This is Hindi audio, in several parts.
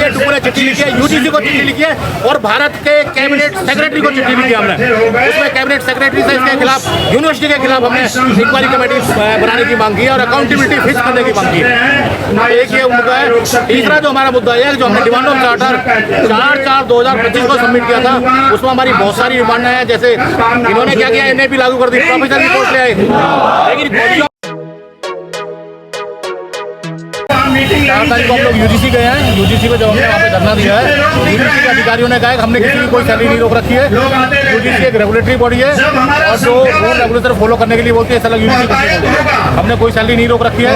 है, टुकु ने चिट्ठी लिखी है, यूजीसी को चिट्ठी लिखी है और भारत के कैबिनेट सेक्रेटरी को चिट्ठी लिखी है हमने। उसमें कैबिनेट सेक्रेटरी से इसके खिलाफ, यूनिवर्सिटी के खिलाफ हमने इंक्वायरी कमेटी बनाने की मांग की है और अकाउंटेबिलिटी फिक्स करने की मांग की है। एक ये मुद्दा है। तीसरा जो हमारा मुद्दा है, जो हमने डिमांड ऑफ चार्टर 4/4/2025 को सबमिट किया था, उसमें हमारी बहुत सारी डिमांडें हैं। जैसे इन्होंने क्या किया, एनए भी लागू कर दी, प्रोफेसर की पोस्ट ले आए, लेकिन 4 तारीख को हम लोग यूजीसी गए हैं। यूजीसी में जब हमने वहाँ पे धरना दिया है, यूजीसी के अधिकारियों ने कहा कि हमने किसी की कोई सैलरी नहीं रोक रखी है। यूजीसी एक रेगुलेटरी बॉडी है और जो रूल रेगुलेशन फॉलो करने के लिए बोलती है, ऐसा यूजीसी करती है। हमने कोई सैलरी नहीं रोक रखी है।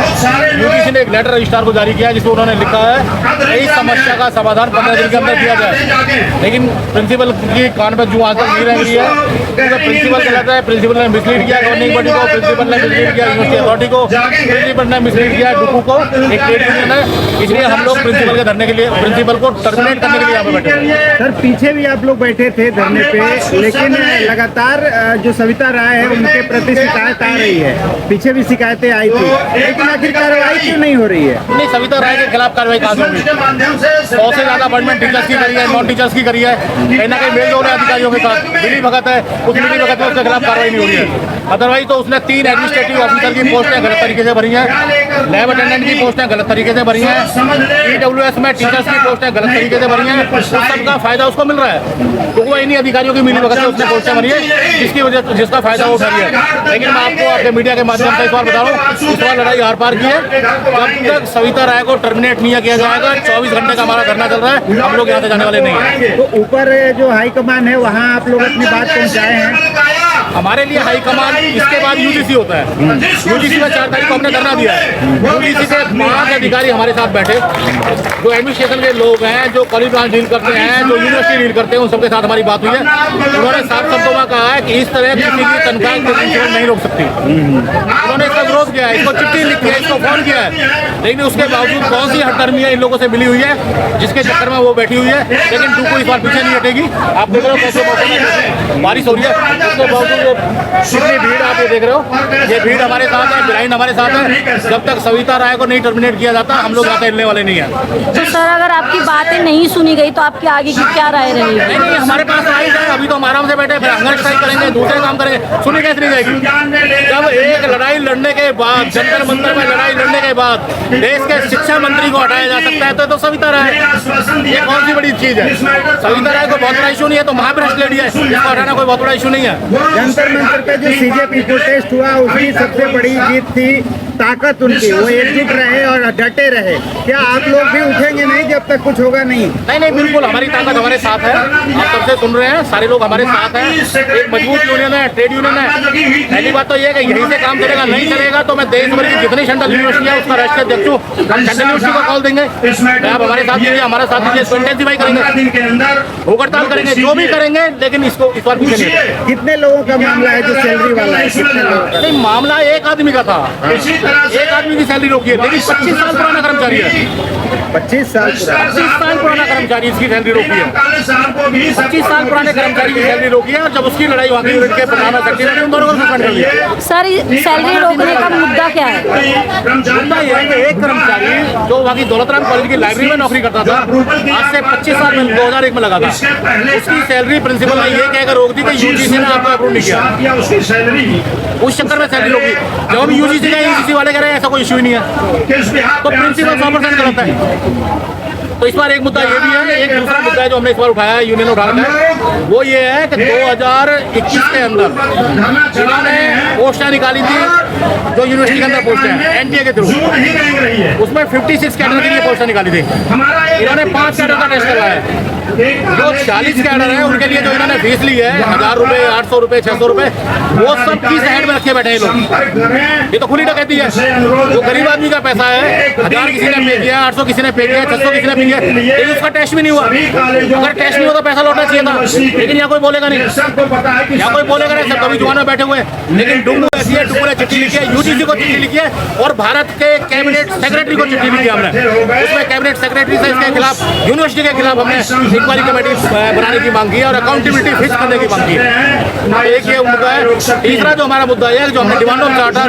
यूजीसी ने एक लेटर रजिस्ट्रार को जारी किया है, जिसमें उन्होंने लिखा है इस समस्या का समाधान 15 दिन के अंदर किया जाए। लेकिन प्रिंसिपल की कान पर जूं आज तक नहीं रह रही है, क्योंकि प्रिंसिपल गलत है। प्रिंसिपल ने मिसलीड किया गवर्निंग बॉडी को, प्रिंसिपल ने मिसलीड किया यूनिवर्सिटी अथॉरिटी को, प्रिंसिपल ने मिसलीड किया डुकू को, एक ट्रेड यूनियन है। इसलिए हम लोग प्रिंसिपल के धरने के लिए, प्रिंसिपल को टर्मिनेट करने के लिए यहाँ पे बैठे हैं। सर पीछे भी आप लोग बैठे थे धरने पे, लेकिन लगातार जो सविता राय है उनके प्रति शिकायत आ रही है। पीछे भी शिकायतें आई थी, लेकिन आखिर कार्रवाई क्यों नहीं हो रही है? नहीं, सविता राय के खिलाफ कार्रवाई कहाँ होगी? 100 से ज्यादा अपॉइंटमेंट टीचर्स की करी है, नॉन टीचर्स की करी है। कहीं ना कहीं मेल हो रहा है अधिकारियों के साथ, मिली भगत है। उस मिली भगत में उसके खिलाफ कार्रवाई नहीं हो रही है। अदरवाइज तो उसने 3 एडमिनिस्ट्रेटिव ऑफिसर की पोस्टें गलत तरीके से भरी हैं, लैब अटेंडेंट की पोस्टें गलत तरीके से भरी हैं, EWS में टीचर्स की पोस्टें गलत तरीके से भरी हैं। उस सबका फायदा उसको मिल रहा है, तो वो इन्हीं अधिकारियों की मिली भगत से उसने पोस्टें भरी है, जिसका फायदा वो उठा रही है। लेकिन मैं आपको आपके मीडिया के माध्यम से इस बार बता रहा हूँ, इस बार लड़ाई आर पार की है। जब तक सविता राय को टर्मिनेट नहीं किया जाएगा, 24 घंटे का हमारा धरना चल रहा है, हम लोग यहाँ से जाने वाले नहीं हैं। तो ऊपर जो हाईकमान है वहाँ आप लोग अपनी बात पहुँचाए हैं? हमारे लिए हाईकमान इसके बाद यूजीसी होता है। यूजीसी में 4 तारीख को हमने धरना दिया है। यूजीसी के 5 अधिकारी हमारे साथ बैठे, जो एडमिनिस्ट्रेशन के लोग हैं, जो कॉलेज ब्रांच डील करते हैं, जो यूनिवर्सिटी डील करते हैं, उन सबके साथ हमारी बात हुई है। उन्होंने साफ शब्दों में कहा है कि इस तरह किसी की तनख्वाह नहीं रोक सकती। उन्होंने इसका विरोध किया है, इसको चिट्ठी लिखी है, इसको फोन किया है, लेकिन उसके बावजूद कौन सी हटकर्मी है इन लोगों से मिली हुई है, जिसके चक्कर में वो बैठी हुई है। लेकिन टुकु इस बार पीछे नहीं हटेगी। आप देख रहे हो कैसे बारिश हो रही है, उसके बावजूद कितनी भीड़ आप ये देख रहे हो। ये भीड़ हमारे साथ है, बिराइन हमारे साथ है। जब तक सविता राय को नहीं टर्मिनेट किया जाता, हम लोग यहाँ से हिलने वाले नहीं हैं। तो सर अगर आपकी बातें नहीं सुनी गई तो आपकी आगे की क्या राय रहेगी? नहीं, हमारे पास राइट है। अभी तो हम आराम से बैठे, फिर हंगर स्ट्राइक करेंगे, दूसरे काम करेंगे, सुनी कैसे नहीं जाएगी? जब एक लड़ाई लड़ने के बाद, जंतर मंतर में लड़ाई लड़ने के बाद देश के शिक्षा मंत्री को हटाया जा सकता है, तो सविता राय, ये कौन सी बड़ी चीज है? सविता राय को बहुत बड़ा इशू नहीं है, तो महाभ्रष्ट लेडी है, इसको हटाना कोई बहुत बड़ा इशू नहीं है। जंतर मंतर पे जो सीजेपी प्रोटेस्ट हुआ, उसकी सबसे बड़ी जीत थी ताकत उनकी, वो एकजुट रहे और डटे रहे। क्या आप लोग भी उठेंगे नहीं जब तक कुछ होगा? नहीं, बिल्कुल हमारी ताकत हमारे साथ है। आप सबसे सुन रहे हैं, सारे लोग हमारे साथ हैं। एक मजबूत यूनियन है, ट्रेड यूनियन है। पहली बात तो ये है कि यहीं से काम चलेगा, नहीं चलेगा तो मैं देश भर की जितनी सेंट्रल यूनिवर्सिटी है उसका राष्ट्रीय अध्यक्ष हूँ, हम सेंट्रल यूनिवर्सिटी को कॉल देंगे। आप हमारे साथ दीजिए, हमारा साथ दीजिए, इसको इंटेंसिफाई करेंगे, हड़ताल करेंगे, जो भी करेंगे, लेकिन इसको इस बार पीछे नहीं। कितने लोगों का मामला है जो सैलरी वाला है? कितने लोगों का? नहीं, मामला एक आदमी का था, एक आदमी की सैलरी रोकी है, लेकिन 25 साल पुराना कर्मचारी है। 25 साल पुराना कर्मचारी इसकी सैलरी रोकी है। 25 साल पुराने कर्मचारी की सैलरी रोकी है, और जब उसकी लड़ाई वहाँ की यूनिट के प्रधान सेक्रेटरी ने उन दोनों को सस्पेंड कर दिया। सर सैलरी रोकने का मुद्दा क्या है? मुद्दा यह है कि एक कर्मचारी जो वहाँ की दौलतराम कॉलेज की लाइब्रेरी में नौकरी करता था, आज से 25 साल में 2001 में लगा था, उसकी सैलरी प्रिंसिपल ने ये कहकर रोक दी कि यूजीसी ने आपको अप्रूव नहीं किया। उस चक्कर में सैलरी रोकी। जब हम यूजीसी का यूजीसी वाले कह रहे हैं ऐसा कोई इशू ही नहीं है, तो प्रिंसिपल 100% गलत है। तो इस बार एक मुद्दा ये भी है, एक दूसरा मुद्दा है जो हमने इस बार उठाया है, यूनियन ने उठाया है, वो ये है कि 2021 के अंदर जिन्होंने पोस्टें निकाली थी, जो यूनिवर्सिटी के अंदर पोस्टें हैं एनटीए के थ्रू, उसमें 56 कैडर के लिए पोस्टें निकाली थी। इन्होंने 5 कैडर का टेस्ट करवाया है। जो 40 कैडर है उनके लिए जो इन्होंने फीस ली है 1000 रुपए, 800 रुपए, 600 रुपए, वो सब किस हेड में रखे बैठे हैं लोग। ये तो खुली डकैती है। जो गरीब आदमी का पैसा है, 1000 किसी ने पे किया, 800 किसी ने पे किया, 600 किसी ने पे किया, लेकिन उसका टेस्ट भी नहीं हुआ। अगर टेस्ट नहीं हुआ तो पैसा लौटना चाहिए था, लेकिन यहाँ कोई बोलेगा नहीं, यहाँ कोई बोलेगा नहीं, सब कभी जुबान में बैठे हुए हैं। लेकिन डुंगू ऐसी है, टुकु ने चिट्ठी लिखी है, यूजीसी को चिट्ठी लिखी है और भारत के कैबिनेट सेक्रेटरी को चिट्ठी लिखी है हमने। उसमें कैबिनेट सेक्रेटरी से इसके खिलाफ, यूनिवर्सिटी के खिलाफ हमने इंक्वायरी कमेटी बनाने की मांग की है और अकाउंटेबिलिटी फिक्स करने की मांग की है। एक ये मुद्दा है। तीसरा जो हमारा मुद्दा है, जो हमने डिमांड ऑफ चार्टर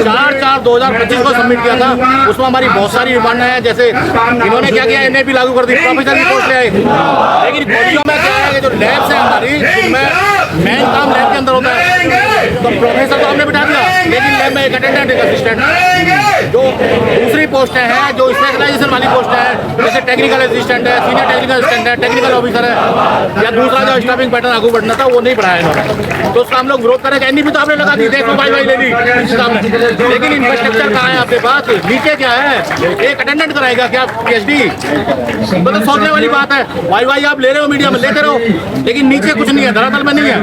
4/4/2025 को सबमिट किया था, उसमें हमारी बहुत सारी डिमांडें हैं। जैसे इन्होंने क्या किया, इन्हें भी लागू कर दी, प्रोफेसर की पोस्ट ले आए, लेकिन कॉलेजों में क्या है कि जो लैब्स है हमारी, उनमें मेन काम लैब के अंदर होता है। तो प्रोफेसर तो हमने बिठा दिया, लेकिन लैब में एक अटेंडेंट, एक असिस्टेंट, जो दूसरी पोस्टें हैं, जो स्पेशलाइजेशन वाली पोस्टें हैं, जैसे टेक्निकल असिस्टेंट है, सीनियर टेक्निकल असिस्टेंट है, टेक्निकल ऑफिसर है, या दूसरा जो स्टाफिंग पैटर्न आगू बढ़ना था वो नहीं बढ़ाया इन्होंने। तो उसका हम लोग विरोध करेंगे। एनडीपी तो आपने लगा दी, देखो भाई ले ली सामने, लेकिन इंफ्रास्ट्रक्चर कहाँ है आपके पास? नीचे क्या है? एक अटेंडेंट कराएगा क्या पीएचडी? तो सोचने वाली बात है। वाई आप ले रहे हो, मीडिया में लेते रहो, लेकिन नीचे कुछ नहीं है, धरातल में नहीं है।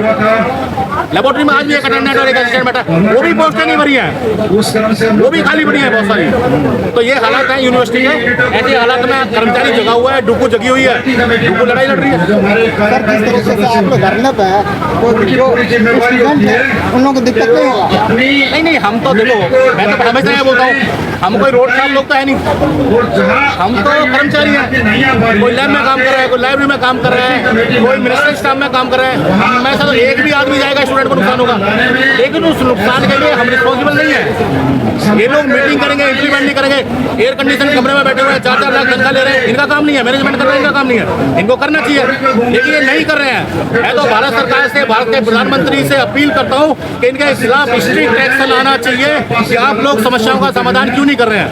लेबोरेटरी में आज भी एक अटेंडेंट और एक असिस्टेंट बैठा, वो भी पोस्टें नहीं भरी है, वो भी खाली पड़ी है बहुत सारी। तो ये हालात है यूनिवर्सिटी के। ऐसे हालात में कर्मचारी जगा हुआ है, डुकू जगी हुई है, डुकू लड़ाई लड़ रही है। सर, किस तरीके से आप लोग धरने पे है, तो जो स्टूडेंट है उन लोगों को दिक्कत नहीं होगा? नहीं, हम तो देखो, मैं तो हमेशा ये बोलता हूँ, हम कोई रोड शॉप लोग तो है नहीं, हम तो कर्मचारी हैं। कोई लैब में काम कर रहा है, कोई लाइब्रेरी में काम कर रहा है, कोई मिनिस्ट्री स्टाफ में काम कर रहा है। मैं तो एक भी आदमी जाएगा स्टूडेंट को नुकसान होगा, लेकिन उस नुकसान के लिए हम रिस्पॉन्सिबल नहीं है। ये लोग मीटिंग करेंगे, इंप्लीमेंट नहीं करेंगे, एयर कंडीशन कमरे में बैठे हुए हैं, 4-4 लाख तनख्वाह ले रहे हैं, इनका काम नहीं है। मैनेजमेंट कर रहे हैं, इनका काम नहीं है, इनको करना चाहिए, लेकिन ये नहीं कर रहे हैं। मैं तो भारत सरकार से, भारत के प्रधानमंत्री से अपील करता हूँ कि इनके खिलाफ स्ट्रिक्ट एक्शन आना चाहिए कि आप लोग समस्याओं का समाधान क्यों नहीं कर रहे हैं।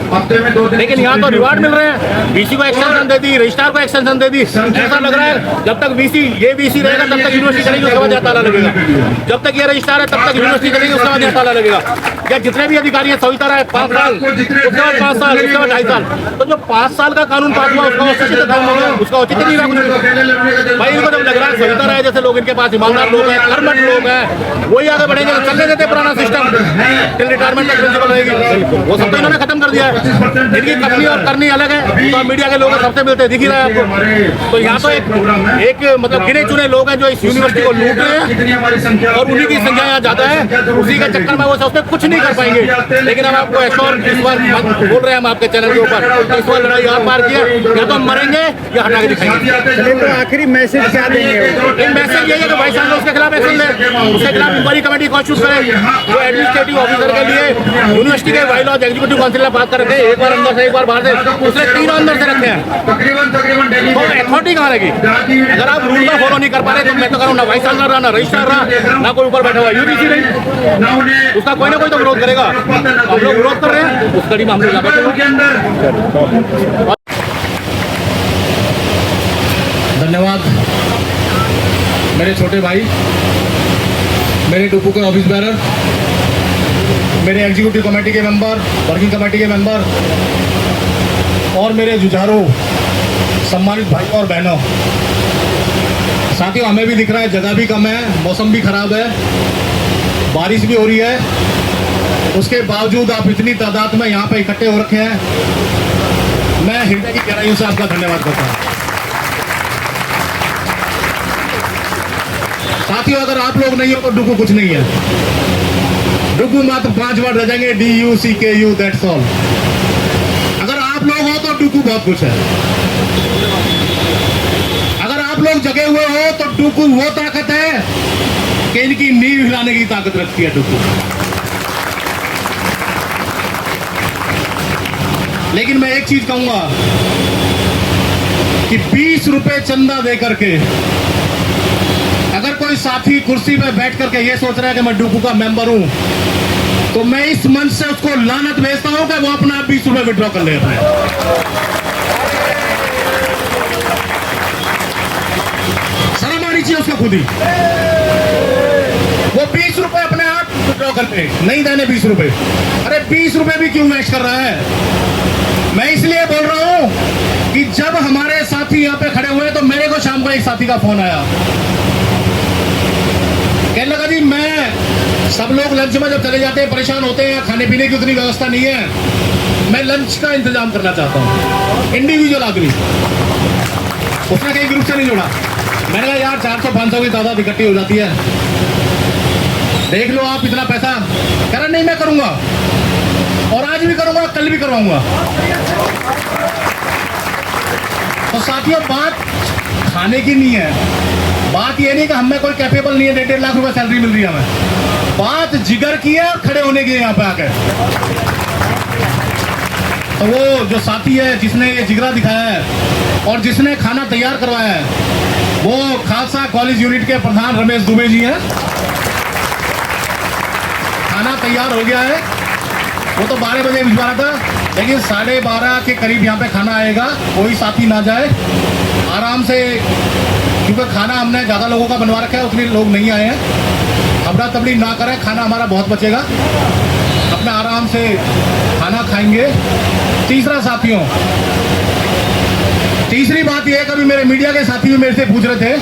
लेकिन यहाँ तो रिवार्ड मिल रहे हैं, बीसी को एक्सटेंशन दे दी, रजिस्ट्रार को एक्सटेंशन दे दी। ऐसा लग रहा है जब तक ये बीसी रहेगा तब तक यूनिवर्सिटी चलेगी, उसके बाद ताला लगेगा। जब तक ये रजिस्ट्रार है तब तक यूनिवर्सिटी चलेगी, उसके बाद ताला लगेगा। या जितने भी अधिकारी हैं, सविता राय 5 साल, उसके बाद 5 साल, उसके बाद 2.5 साल। तो जो 5 साल का कानून पास हुआ उसका औचित्य नहीं रहा कुछ। भाई इनको जब लग रहा है सविता राय जैसे लोग, इनके पास ईमानदार लोग हैं, कर्मठ लोग हैं, वही आगे बढ़ेंगे, तो चलने देते पुराना सिस्टम टिल रिटायरमेंट तक प्रिंसिपल रहेगी। वो सब तो इन्होंने खत्म कर दिया है। इनकी करनी और करनी अलग है, तो मीडिया के लोग सबसे मिलते दिख ही रहा है आपको। तो यहाँ तो एक मतलब गिने चुने लोग हैं जो इस यूनिवर्सिटी को लूट रहे हैं, और उन्हीं की संख्या यहाँ ज्यादा है। उसी के चक्कर में वो सोचते कुछ नहीं कर पाएंगे। लेकिन हम आपको एश्योर इस बार बोल रहे हैं, हम आपके चैनल के ऊपर, इस बार लड़ाई आप पार किया, या तो हम मरेंगे या हटा के दिखाएंगे। चलिए, तो आखिरी मैसेज क्या देंगे? इन मैसेज यही है कि भाई साहब उसके खिलाफ एक्शन ले, उसके खिलाफ इंक्वायरी कमेटी कॉन्स्टिट्यूट करें। जो एडमिनिस्ट्रेटिव ऑफिसर के लिए यूनिवर्सिटी के बायलॉज एग्जीक्यूटिव काउंसिल में बात कर रखे हैं, एक बार अंदर से एक बार बाहर से, उसने 3 अंदर से रखे हैं, तो अथॉरिटी कहाँ रहेगी? अगर आप रूल का फॉलो नहीं कर पा रहे, तो मैं तो करूँ ना वाइस चांसलर रहा, ना रजिस्ट्रार रहा, ना कोई ऊपर बैठा हुआ यूजीसी नहीं, उसका कोई ना कोई तो विरोध करेगा। हम लोग विरोध कर रहे हैं, उस कड़ी में हम लोग यहाँ बैठे। धन्यवाद मेरे छोटे भाई, मेरे डुपू के ऑफिस बेरर, मेरे एग्जीक्यूटिव कमेटी के मेंबर, वर्किंग कमेटी के मेंबर, और मेरे जुझारू सम्मानित भाई और बहनों। साथियों, हमें भी दिख रहा है जगह भी कम है, मौसम भी खराब है, बारिश भी हो रही है, उसके बावजूद आप इतनी तादाद में यहाँ पे इकट्ठे हो रखे हैं। मैं हृदय की गहराइयों से आपका धन्यवाद करता हूँ। साथियों, अगर आप लोग नहीं हो तो डुकू कुछ नहीं है। डुकू मात्र 5 वर्ड रह जाएंगे, DUCKU, दैट्स ऑल। अगर आप लोग हो तो डुकू बहुत कुछ है। अगर आप लोग जगे हुए हो तो डुकू वो ताकत है कि इनकी नींव हिलाने की ताकत रखती है डुकू। लेकिन मैं एक चीज कहूंगा कि 20 रुपए चंदा दे करके अगर कोई साथी कुर्सी पे बैठ करके ये सोच रहा है कि मैं डुकू का मेंबर हूं, तो मैं इस मंच से उसको लानत भेजता हूं कि वो अपना 20 रुपए विड्रॉ कर ले अपने। शर्म आनी चाहिए उसको खुद ही। वो 20 रुपए अपने आप विड्रॉ करते नहीं देने 20 रुपए। अरे 20 रुपए भी क्यों वेस्ट कर रहा है? मैं इसलिए बोल रहा हूं कि जब हमारे साथी यहाँ पे खड़े हुए तो मेरे को शाम को एक साथी का फोन आया, कहने लगा जी मैं, सब लोग लंच में जब चले जाते हैं परेशान होते हैं, खाने पीने की उतनी व्यवस्था नहीं है, मैं लंच का इंतजाम करना चाहता हूँ। इंडिविजुअल आदमी, उसने कहीं ग्रुप से नहीं जोड़ा। मैंने कहा यार 400-500 की तादाद इकट्ठी हो जाती है, देख लो आप इतना पैसा। कह रहा नहीं मैं करूंगा, और आज भी करूंगा, कल भी करवाऊंगा। तो साथियों बात खाने की नहीं है, बात ये नहीं कि हमें कोई कैपेबल नहीं है, 1.5 लाख रुपए सैलरी मिल रही है हमें। बात जिगर की है और खड़े होने की है यहाँ पे आकर। तो वो जो साथी है जिसने ये जिगरा दिखाया है और जिसने खाना तैयार करवाया है, वो खालसा कॉलेज यूनिट के प्रधान रमेश दुबे जी हैं। खाना तैयार हो गया है, वो तो 12 बजे भिजवा रहा था, लेकिन 12:30 के करीब यहाँ पे खाना आएगा। कोई साथी ना जाए, आराम से, क्योंकि खाना हमने ज़्यादा लोगों का बनवा रखा है, उतने लोग नहीं आए हैं। अबड़ा तबड़ी ना करें, खाना हमारा बहुत बचेगा, अपना आराम से खाना खाएंगे। तीसरा साथियों, तीसरी बात यह है, कभी मेरे मीडिया के साथी भी मेरे से पूछ रहे थे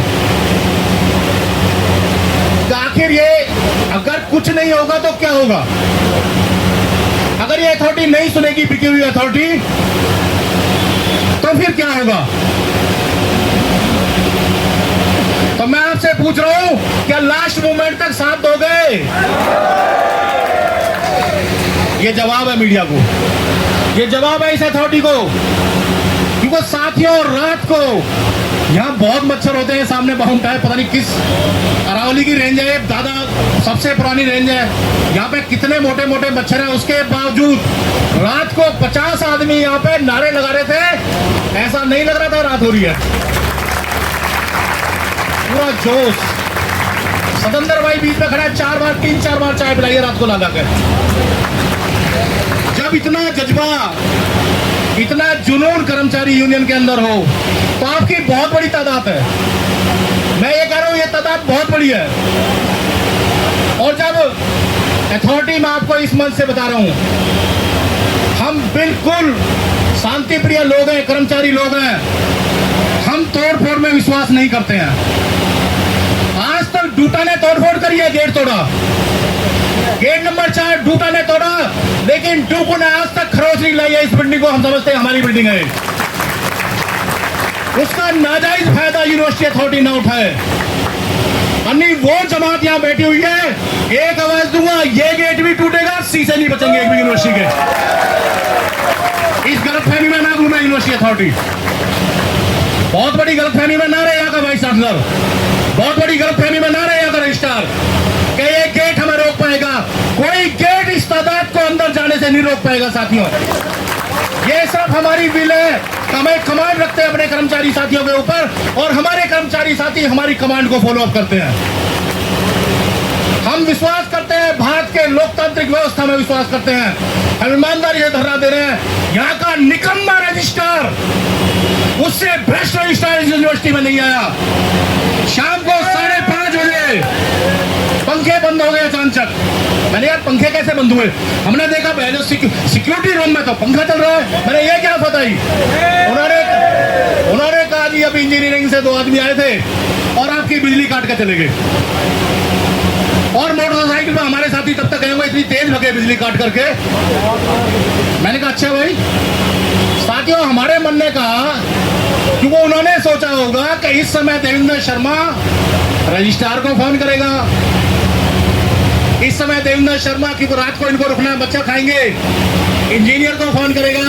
कि आखिर ये अगर कुछ नहीं होगा तो क्या होगा, अगर ये अथॉरिटी नहीं सुनेगी बिकी हुई अथॉरिटी तो फिर क्या होगा। तो मैं आपसे पूछ रहा हूं, क्या लास्ट मोमेंट तक साथ दोगे? ये जवाब है मीडिया को, ये जवाब है इस अथॉरिटी को। क्योंकि साथियों रात को यहाँ बहुत मच्छर होते हैं, सामने बाउंड है, पता नहीं किस अरावली की रेंज है, दादा सबसे पुरानी रेंज है, यहाँ पे कितने मोटे मोटे मच्छर हैं। उसके बावजूद रात को 50 आदमी यहाँ पे नारे लगा रहे थे, ऐसा नहीं लग रहा था रात हो रही है। पूरा जोश। सतेंद्र भाई बीच में खड़ा है, 3-4 बार चाय पिलाई है रात को ला कर। जब इतना जज्बा, इतना जुनून कर्मचारी यूनियन के अंदर हो तो आपकी बहुत बड़ी तादाद है। मैं ये कह रहा हूं, ये तादाद बहुत बड़ी है। और जब अथॉरिटी, मैं आपको इस मंच से बता रहा हूं, हम बिल्कुल शांति प्रिय लोग हैं, कर्मचारी लोग हैं, हम तोड़फोड़ में विश्वास नहीं करते हैं। आज तक डूटा ने तोड़फोड़ करी है, गेट तोड़ा, गेट नंबर 4 डूटा ने तोड़ा, लेकिन डूकू ने आज तक खरोच नहीं लाई है इस बिल्डिंग को। हम समझते हैं हमारी बिल्डिंग है, उसका नाजायज फायदा यूनिवर्सिटी अथॉरिटी ना उठाए। अन्य वो जमात यहां बैठी हुई है, एक आवाज दूंगा, ये गेट भी टूटेगा, शीशे नहीं बचेंगे एक भी यूनिवर्सिटी के। इस गलतफहमी में ना घूमे यूनिवर्सिटी अथॉरिटी, बहुत बड़ी गलतफहमी में ना रहे यहाँ का वाइस चांसलर, बहुत बड़ी गलतफहमी में ना रहे यहाँ का रजिस्ट्रार कि ये गेट हमें रोक पाएगा। कोई गेट इस तादाद को अंदर जाने से नहीं रोक पाएगा साथियों। ये सिर्फ हमारी विल है, हमें कमांड रखते हैं अपने कर्मचारी साथियों के ऊपर, और हमारे कर्मचारी साथी हमारी कमांड को फॉलो अप करते हैं। हम विश्वास करते हैं, भारत के लोकतांत्रिक व्यवस्था में विश्वास करते हैं, हम ईमानदारी से धरना दे रहे हैं। यहाँ का निकम्मा रजिस्ट्रार, उससे भ्रष्ट रजिस्ट्रार इस यूनिवर्सिटी में नहीं आया। शाम को 5:30 बजे पंखे बंद हो गए अचानक। मैंने यार पंखे कैसे बंद हुए? हमने देखा पहले सिक्योरिटी रूम में तो पंखा चल रहा है। मैंने ये क्या बताई, उन्होंने कहा जी अब इंजीनियरिंग से 2 आदमी आए थे और आपकी बिजली काट के चले गए, और मोटरसाइकिल में हमारे साथी तब तक गए हुए, इतनी तेज भगे बिजली काट करके। मैंने कहा अच्छा भाई। साथियों हमारे मन ने कहा, क्योंकि उन्होंने सोचा होगा कि इस समय देवेंद्र शर्मा रजिस्ट्रार को फोन करेगा, इस समय देवेंद्र शर्मा की रात को इनको रुकना है, बच्चा खाएंगे, इंजीनियर को फोन करेगा।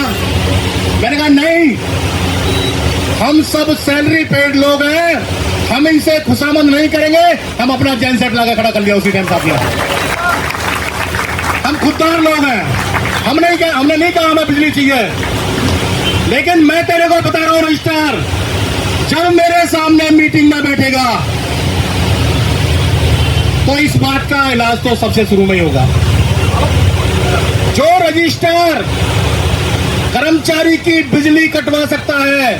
मैंने कहा नहीं, हम सब सैलरी पेड लोग हैं, हम इनसे खुशामद नहीं करेंगे। हम अपना जैन सेट लगा खड़ा कर लिया उसी टाइम साथियों। हम खुददार लोग हैं, हमने नहीं कहा हमें बिजली चाहिए, लेकिन मैं तेरे को बता रहा हूं रजिस्ट्रार, जब मेरे सामने मीटिंग में बैठेगा तो इस बात का इलाज तो सबसे शुरू में ही होगा। जो रजिस्ट्रार कर्मचारी की बिजली कटवा सकता है,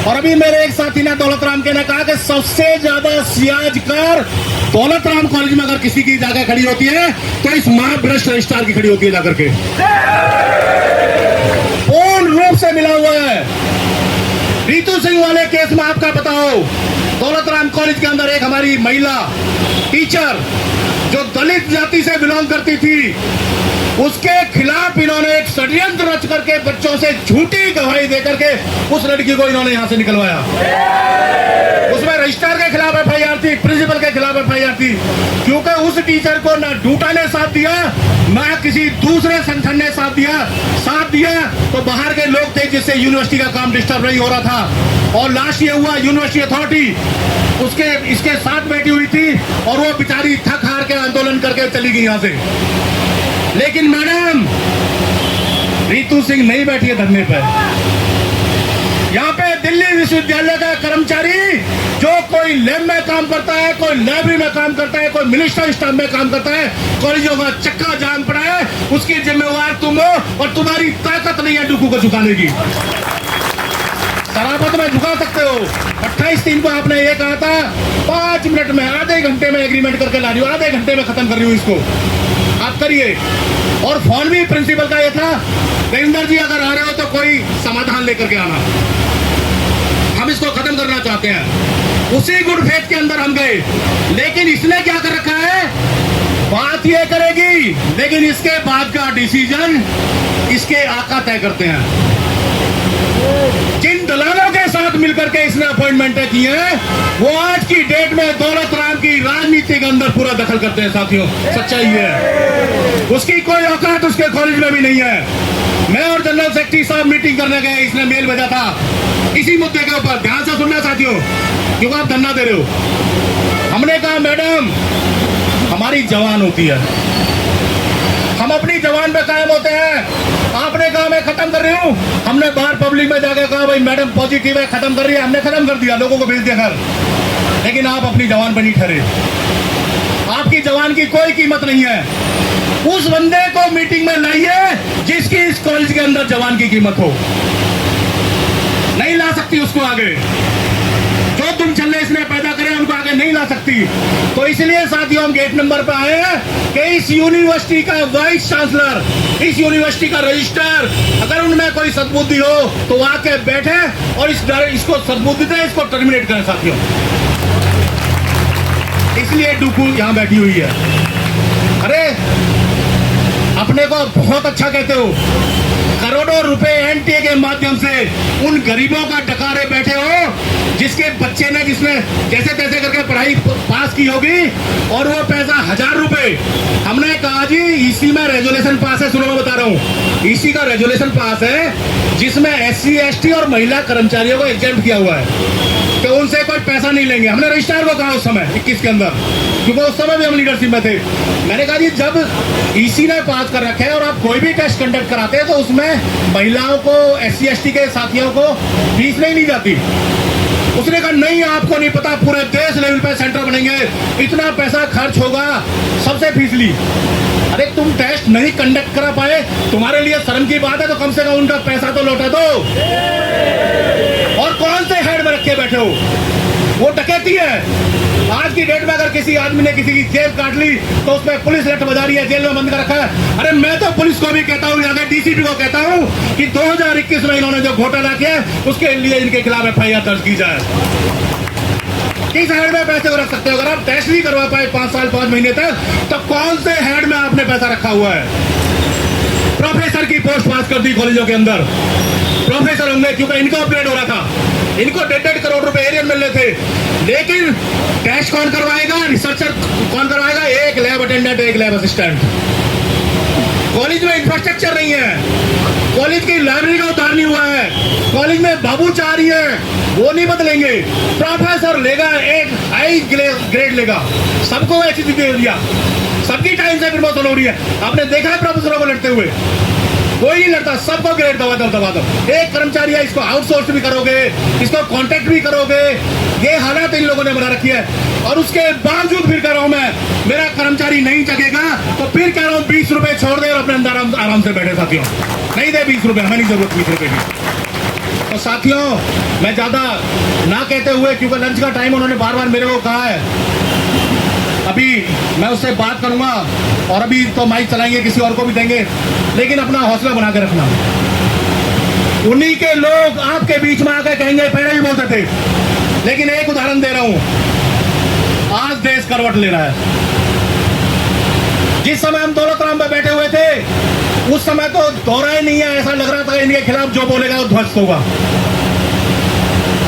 और अभी मेरे एक साथी ने दौलत राम के ने कहा कि सबसे ज्यादा Ciaz car Daulat Ram college में अगर किसी की जगह खड़ी होती है तो इस महाभ्रष्ट रजिस्ट्रार की खड़ी होती है जाकर के। पूर्ण रूप से मिला हुआ है। रीतू सिंह वाले केस में आपका पता हो, दौलत राम कॉलेज के अंदर एक हमारी महिला टीचर जो दलित जाति से बिलोंग करती थी, उसके खिलाफ इन्होंने एक षड्यंत्र रच करके बच्चों से झूठी गवाही देकर के उस लड़की को इन्होंने यहां से निकलवाया। उसमें रजिस्ट्रार के खिलाफ एफआईआर थी, प्रिंसिपल के खिलाफ एफआईआर विद्यार्थी, क्योंकि उस टीचर को ना डूटा ने साथ दिया ना किसी दूसरे संगठन ने साथ दिया तो बाहर के लोग थे जिससे यूनिवर्सिटी का काम डिस्टर्ब नहीं हो रहा था। और लास्ट ये हुआ, यूनिवर्सिटी अथॉरिटी उसके इसके साथ बैठी हुई थी और वो बेचारी थक हार के आंदोलन करके चली गई यहाँ से। लेकिन मैडम रितु सिंह नहीं बैठी है धरने पर। यहाँ पे दिल्ली विश्वविद्यालय का कर्मचारी जो कोई लैब में काम करता है, कोई लाइब्रेरी में काम करता है, कोई मिनिस्टर स्टाफ में काम करता है, कॉलेजों का चक्का जाम पड़ा है, उसकी जिम्मेवार तुम हो और तुम्हारी ताकत नहीं है डुकू को झुकाने की। शराबत में झुका सकते हो। 28/3 को आपने ये कहा था 5 मिनट में, आधे घंटे में एग्रीमेंट करके ला रही हूँ, आधे घंटे में खत्म कर रही हूँ इसको, आप करिए। और फोन भी प्रिंसिपल का ये था, देवेंद्र जी अगर आ रहे हो तो कोई समाधान लेकर के आना, हम इसको खत्म करना चाहते हैं। उसी गुड फेथ के अंदर हम गए। लेकिन इसने क्या कर रखा है, बात ये करेगी लेकिन इसके बाद का डिसीजन इसके आका तय करते हैं। जिन दलालों के साथ मिलकर के इसने अपॉइंटमेंटें की हैं, वो आज की डेट में दौलत राम की राजनीति के अंदर पूरा दखल करते हैं। साथियों, सच्चाई है, उसकी कोई औकात उसके कॉलेज में भी नहीं है। मैं और जनरल सेक्रेटरी साहब मीटिंग करने गए, इसने मेल भेजा था इसी मुद्दे के ऊपर। ध्यान से सुनना साथियों, क्योंकि आप धरना दे रहे हो। हमने कहा मैडम हमारी जवान होती है, हम अपनी जवान पे कायम होते हैं। आपने कहा मैं खत्म कर रही हूँ, हमने बाहर पब्लिक में जाकर कहा भाई मैडम पॉजिटिव है, खत्म कर रही है, हमने खत्म कर दिया, लोगों को भेज दिया घर। लेकिन आप अपनी जवान पे नहीं ठहरे, आपकी जवान की कोई कीमत नहीं है। उस बंदे को मीटिंग में लाइए जिसकी इस कॉलेज के अंदर जवान की कीमत हो। नहीं ला सकती उसको आगे, जो तुम चले इसने पैदा करे उनको आगे नहीं ला सकती। तो इसलिए साथियों हम गेट नंबर पर आए हैं कि इस यूनिवर्सिटी का वाइस चांसलर, इस यूनिवर्सिटी का रजिस्ट्रार, अगर उनमें कोई सद्बुद्धि हो तो आके बैठे और इसको सद्बुद्धि दें, इसको टर्मिनेट करें साथियों। इसलिए डुकू यहां बैठी हुई है। अरे अपने को बहुत अच्छा कहते हो, करोड़ों रुपए एनटीए के माध्यम से उन गरीबों का डकारे बैठे हो जिसके बच्चे ने जिसने जैसे तैसे करके पढ़ाई पास की होगी और वो पैसा 1000 रुपए। हमने कहा जी ईसी में रेजोल्यूशन पास है, सुनो मैं बता रहा हूँ, ईसी का रेजोल्यूशन पास है जिसमें SC ST और महिला कर्मचारियों को एग्जेम्प्ट किया हुआ है तो उनसे कोई पैसा नहीं लेंगे। हमने रजिस्ट्रार को कहा उस समय 21 के अंदर, क्योंकि उस समय भी हम लीडरशिप में थे। मैंने कहा जी जब ईसी ने पास कर रखे हैं और आप कोई भी टेस्ट कंडक्ट कराते हैं तो उसमें महिलाओं को, SC ST के साथियों को फीस नहीं ली जाती। उसने कहा नहीं आपको नहीं पता, पूरे देश लेवल पे सेंटर बनेंगे, इतना पैसा खर्च होगा, सबसे फीस ली। अरे तुम टेस्ट नहीं कंडक्ट करा पाए, तुम्हारे लिए शर्म की बात है, तो कम से कम उनका पैसा तो लौटा दो। और कौन से हेड में रखे बैठे हो, वो डकैती है। आज की डेट में अगर किसी आदमी ने किसी की जेब काट ली तो उसमें पुलिस लठ बजा रही है, जेल में बंद कर रखा है। अरे मैं तो पुलिस को भी कहता हूँ, यहाँ DCP को कहता हूँ कि 2021 में इन्होंने जो घोटाला किया उसके लिए इनके खिलाफ FIR दर्ज की जाए। किस हेड में पैसे को रख सकते हो? अगर आप टेस्ट नहीं करवा पाए 5 साल 5 महीने तक, तो कौन से हेड में आपने पैसा रखा हुआ है? प्रोफेसर की पोस्ट पास कर दी कॉलेजों के अंदर, प्रोफेसर होंगे क्योंकि इनका अपग्रेड हो रहा था, इनको 1.5 करोड़ रुपए एरियर मिल रहे थे। लेकिन टेस्ट कौन करवाएगा, रिसर्चर कौन करवाएगा? एक लैब अटेंडेंट, एक लैब असिस्टेंट। कॉलेज में इंफ्रास्ट्रक्चर नहीं है, कॉलेज की लाइब्रेरी का उद्धार नहीं हुआ है, कॉलेज में बाबू चाह रही है, वो नहीं बदलेंगे। प्रोफेसर लेगा एक हाई ग्रेड लेगा, सबको ऐसी दे दिया, सबकी टाइम से प्रमोशन हो रही है। आपने देखा है प्रोफेसरों को लड़ते हुए? कोई नहीं लड़ता, सबको ग्रेड दबा दो। एक कर्मचारी है, इसको आउटसोर्स भी करोगे, इसको कॉन्ट्रैक्ट भी करोगे, ये हालत इन लोगों ने बना रखी है। और उसके बावजूद फिर कह रहा हूं मैं, मेरा कर्मचारी नहीं जगेगा तो फिर कह रहा हूं 20 रुपए छोड़ दे और अपने अंदर आराम से बैठे। साथियों नहीं दे 20 रुपए, हमें नहीं जरूरत 20 रुपए की। तो साथियों मैं ज्यादा ना कहते हुए, क्योंकि लंच का टाइम उन्होंने बार बार मेरे को कहा है, अभी मैं उससे बात करूंगा और अभी तो माइक चलाएंगे, किसी और को भी देंगे, लेकिन अपना हौसला बना के रखना। उन्हीं के लोग आपके बीच में आकर कहेंगे, पहले भी बोलते थे। लेकिन एक उदाहरण दे रहा हूं, आज देश करवट ले रहा है। जिस समय हम दौलत राम पे बैठे हुए थे उस समय तो दौरा ही नहीं है, ऐसा लग रहा था इनके खिलाफ जो बोलेगा वो ध्वस्त होगा।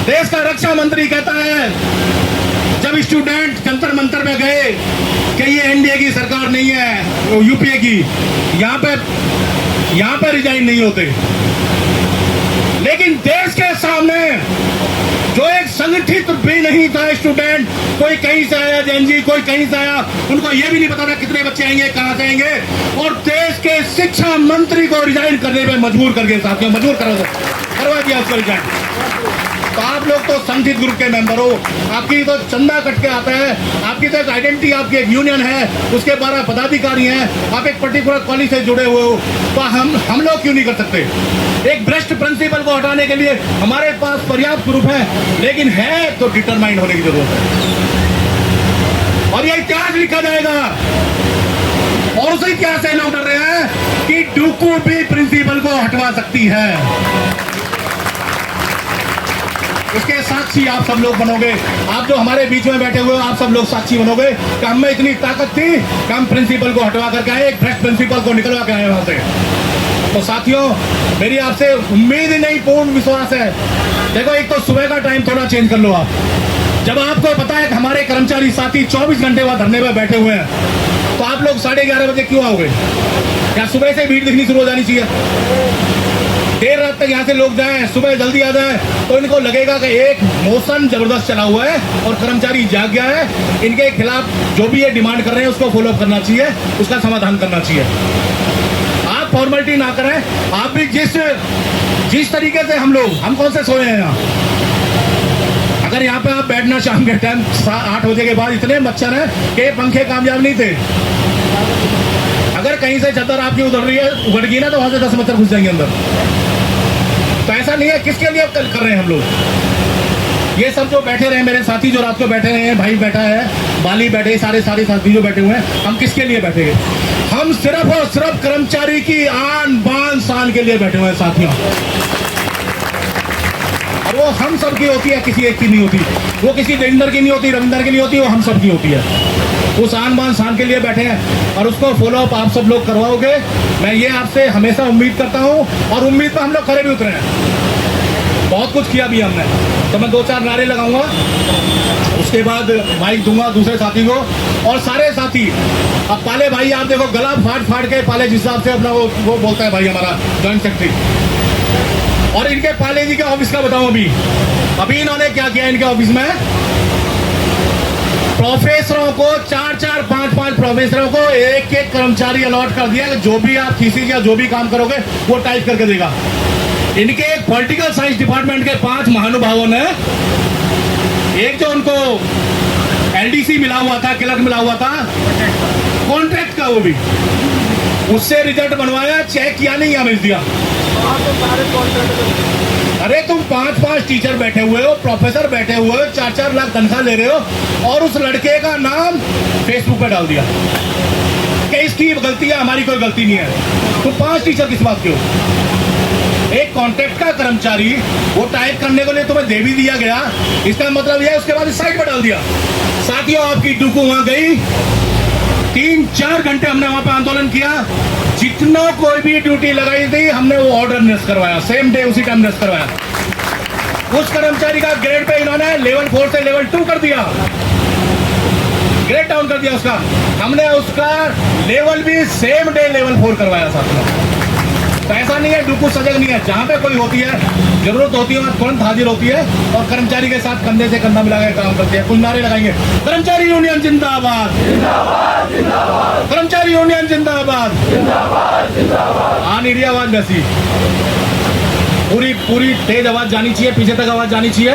देश का रक्षा मंत्री कहता है जब स्टूडेंट जंतर मंतर में गए कि ये एनडीए की सरकार नहीं है, यूपीए की, यहाँ पे रिजाइन नहीं होते। लेकिन देश के सामने जो एक संगठित भी नहीं था स्टूडेंट, कोई कहीं से आया जेएनजी, कोई कहीं से आया, उनको ये भी नहीं पता था कितने बच्चे आएंगे, कहां से आएंगे, और देश के शिक्षा मंत्री को रिजाइन करने पे मजबूर कर गए साथियों, मजबूर करवा दिया उसको रिजाइन। तो आप लोग तो संगठित ग्रुप के मेंबर हो, आपकी तो चंदा कट के आता है, आपकी तो एक आइडेंटिटी, आपकी एक यूनियन है, उसके 12 पदाधिकारी हैं, आप एक पर्टिकुलर कॉलेज से जुड़े हुए हो, तो हम लोग क्यों नहीं कर सकते? एक भ्रष्ट प्रिंसिपल को हटाने के लिए हमारे पास पर्याप्त ग्रुप है, लेकिन है तो डिटरमाइंड होने की जरूरत है, और ये इतिहास लिखा जाएगा। और उसी इतिहास से लोग डर रहे हैं कि डूकू भी प्रिंसिपल को हटवा सकती है। इसके साक्षी आप सब लोग बनोगे, आप जो हमारे बीच में बैठे हुए हो, आप सब लोग साक्षी बनोगे कि हम में इतनी ताकत थी कि हम प्रिंसिपल को हटवा करके आए, एक भ्रष्ट प्रिंसिपल को निकलवा के आए वहां से। तो साथियों, मेरी आपसे उम्मीद ही नहीं, पूर्ण विश्वास है। देखो, एक तो सुबह का टाइम थोड़ा चेंज कर लो आप। जब आपको पता है कि हमारे कर्मचारी साथी 24 घंटे वहां धरने पर बैठे हुए हैं, तो आप लोग 11:30 बजे क्यों आओगे? क्या सुबह से भीड़ दिखनी शुरू हो जानी चाहिए? देर रात तक यहाँ से लोग जाएं, सुबह जल्दी आ जाएं, तो इनको लगेगा कि एक मोशन जबरदस्त चला हुआ है और कर्मचारी जाग गया है, इनके खिलाफ जो भी ये डिमांड कर रहे हैं उसको फॉलो अप करना चाहिए, उसका समाधान करना चाहिए। आप फॉर्मेलिटी ना करें। आप भी जिस तरीके से हम कौन से सोए हैं यहाँ? अगर यहाँ पे आप बैठना शाम के टाइम 8 बजे के बाद, इतने मच्छर हैं कि पंखे कामयाब नहीं थे। अगर कहीं से चादर आपकी उधड़ गई ना, तो वहां से 10 मच्छर घुस जाएंगे अंदर। तो ऐसा नहीं है, किसके लिए कर रहे हैं हम लोग? ये सब जो बैठे रहे, मेरे साथी जो रात को बैठे रहे हैं, भाई बैठा है, बाली बैठे, सारे साथी जो बैठे हुए हैं, हम किसके लिए बैठे हैं? हम सिर्फ और सिर्फ कर्मचारी की आन बान शान के लिए बैठे हुए हैं साथियों। और वो हम सब की होती है, किसी एक की नहीं होती। वो किसी देवेंद्र की नहीं होती, रविंदर की नहीं होती, वो हम सब की होती है। उस आन बान शान के लिए बैठे हैं और उसको फॉलो अप आप सब लोग करवाओगे, मैं ये आपसे हमेशा उम्मीद करता हूँ, और उम्मीद पर हम लोग खड़े भी उतरे हैं। बहुत कुछ किया भी हमने, तो मैं 2-4 नारे लगाऊंगा, उसके बाद माइक दूंगा दूसरे साथी को, और सारे साथी। अब पाले भाई, आप देखो, गला फाड़ के पाले जिस हिसाब से अपना वो बोलता है भाई हमारा जॉइंट सेक्रेटरी। और इनके पाले जी के ऑफिस का बताऊं, अभी इन्होंने क्या किया इनके ऑफिस में? प्रोफेसरों को 4-4, 5-5 प्रोफेसरों को एक कर्मचारी अलॉट कर दिया कि जो भी आप थीसिस या जो भी काम करोगे वो टाइप करके देगा। इनके एक पॉलिटिकल साइंस डिपार्टमेंट के 5 महानुभावों ने, एक जो उनको एलडीसी मिला हुआ था, क्लर्क मिला हुआ था कॉन्ट्रैक्ट का, वो भी उससे रिजल्ट बनवाया, चेक किया, नहीं भेज दिया। अरे तुम 5-5 टीचर बैठे हुए हो, प्रोफेसर बैठे हुए हो, 4-4 लाख तनख्वाह ले रहे हो, और उस लड़के का नाम फेसबुक पे डाल दिया कि इसकी गलती है, हमारी कोई गलती नहीं है। तुम 5 टीचर किस बात के हो? एक कॉन्ट्रैक्ट का कर्मचारी, वो टाइप करने के लिए तुम्हें दे भी दिया गया, इसका मतलब यह है उसके बाद इस साइड पर डाल दिया। साथियों, आपकी डुकू वहां गई, 3-4 घंटे हमने वहां पे आंदोलन किया, जितना कोई भी ड्यूटी लगाई थी हमने वो ऑर्डर निरस्त करवाया, सेम डे उसी टाइम निरस्त करवाया। उस कर्मचारी का ग्रेड पे इन्होंने लेवल 4 से लेवल 2 कर दिया, ग्रेड डाउन कर दिया उसका। हमने उसका लेवल भी सेम डे लेवल 4 करवाया साथियों। तो ऐसा नहीं है डुकू सजग नहीं है, जहां पे कोई होती है, जरूरत होती है, तुरंत हाजिर होती है और कर्मचारी के साथ कंधे से कंधा मिला के काम करती है। कुछ नारे लगाएंगे, कर्मचारी यूनियन जिंदाबाद, कर्मचारी यूनियन जिंदाबाद। हाँ, निरी आवाज वैसी पूरी तेज आवाज जानी चाहिए, पीछे तक आवाज जानी चाहिए।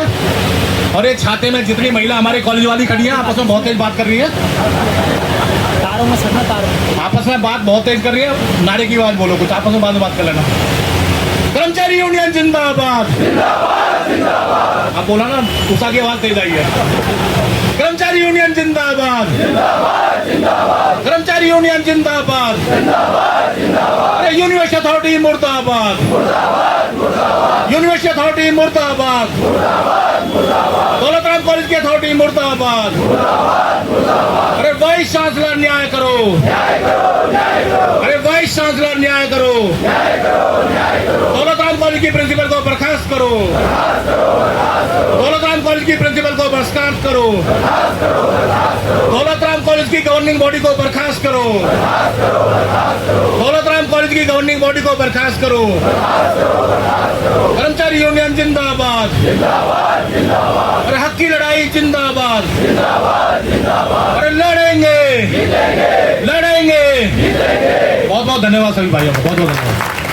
और ये छाते में जितनी महिला हमारे कॉलेज वाली खड़ी है, आपस में बहुत तेज बात कर रही है, आपस में बात बहुत तेज कर रही है, नारे की आवाज बोलो, कुछ आपस में बात कर लेना। कर्मचारी यूनियन जिंदाबाद, आप बोला ना, उषा की आवाज तेज आई है। कर्मचारी यूनियन जिंदाबाद, कर्मचारी यूनियन जिंदाबाद, अरे यूनिवर्सिटी अथॉरिटी मुर्दाबाद, यूनिवर्सिटी अथॉरिटी मुर्दाबाद, दौलतराम कॉलेज की अथॉरिटी मुर्दाबाद। अरे वाइस चांसलर न्याय करो, अरे वाइस चांसलर न्याय करो, दौलतराम कॉलेज की प्रिंसिपल को बर्खास्त करो, दौलतराम कॉलेज की प्रिंसिपल को बर्खास्त करो। गवर्निंग बॉडी को बर्खास्त करो, दौलतराम कॉलेज की गवर्निंग बॉडी को बर्खास्त करो। कर्मचारी यूनियन जिंदाबाद, अरे हक की लड़ाई जिंदाबाद, अरे लड़ेंगे लड़ेंगे। बहुत बहुत धन्यवाद सभी भाइयों को, बहुत बहुत धन्यवाद।